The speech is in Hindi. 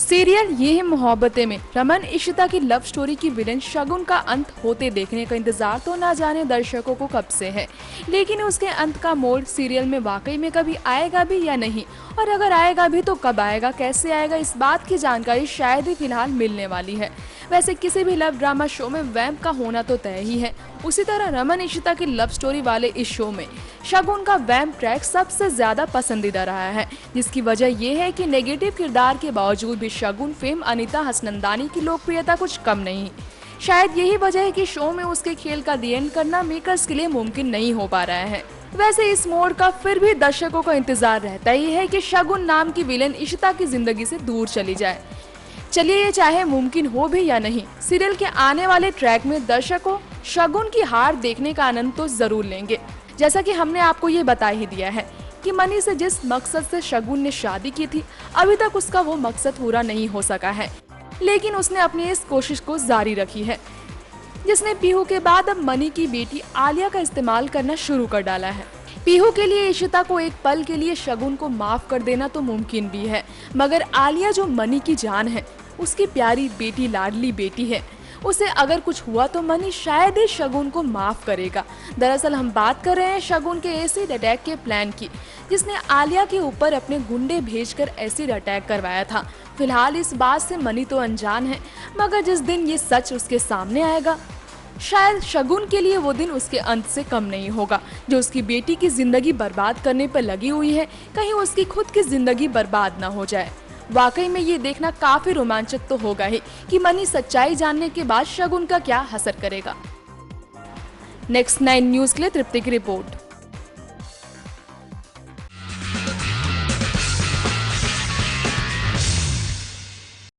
सीरियल ये है मोहब्बतें में रमन इशिता की लव स्टोरी की विलेन शगुन का अंत होते देखने का इंतजार तो ना जाने दर्शकों को कब से है, लेकिन उसके अंत का मोड़ सीरियल में वाकई में कभी आएगा भी या नहीं, और अगर आएगा भी तो कब आएगा, कैसे आएगा, इस बात की जानकारी शायद ही फिलहाल मिलने वाली है। वैसे किसी भी लव ड्रामा शो में वैम्प का होना तो तय ही है, उसी तरह रमन इशिता की लव स्टोरी वाले इस शो में शगुन का वैम्प ट्रैक सबसे ज्यादा पसंदीदा रहा है, जिसकी वजह ये है कि नेगेटिव किरदार के बावजूद भी शगुन फेम अनीता हसनंदानी की लोकप्रियता कुछ कम नहीं। शायद यही वजह है कि शो में उसके खेल का दी एंड करना मेकर्स के लिए मुमकिन नहीं हो पा रहा है। वैसे इस मोड़ का फिर भी दर्शकों का इंतजार रहता ही है कि शगुन नाम की विलेन इशिता की जिंदगी से दूर चली जाए। चलिए ये चाहे मुमकिन हो भी या नहीं, सीरियल के आने वाले ट्रैक में दर्शकों शगुन की हार देखने का आनंद तो जरूर लेंगे। जैसा कि हमने आपको ये बता ही दिया है कि मनी से जिस मकसद से शगुन ने शादी की थी, अभी तक उसका वो मकसद पूरा नहीं हो सका है, लेकिन उसने अपनी इस कोशिश को जारी रखी है, जिसने पीहू के बाद अब मनी की बेटी आलिया का इस्तेमाल करना शुरू कर डाला है। पीहू के लिए इशिता को एक पल के लिए शगुन को माफ कर देना तो मुमकिन भी है, मगर आलिया जो मनी की जान है, उसकी प्यारी बेटी, लाडली बेटी है, उसे अगर कुछ हुआ तो मनी शायद ही शगुन को माफ करेगा। दरअसल हम बात कर रहे हैं शगुन के एसिड अटैक के प्लान की, जिसने आलिया के ऊपर अपने गुंडे भेजकर एसिड अटैक करवाया था। फिलहाल इस बात से मनी तो अनजान है, मगर जिस दिन ये सच उसके सामने आएगा, शायद शगुन के लिए वो दिन उसके अंत से कम नहीं होगा। जो उसकी बेटी की जिंदगी बर्बाद करने पर लगी हुई है, कहीं उसकी खुद की जिंदगी बर्बाद ना हो जाए। वाकई में ये देखना काफी रोमांचक तो होगा ही कि मनी सच्चाई जानने के बाद शगुन का क्या असर करेगा। नेक्स्ट 9 न्यूज के लिए तृप्ति की रिपोर्ट।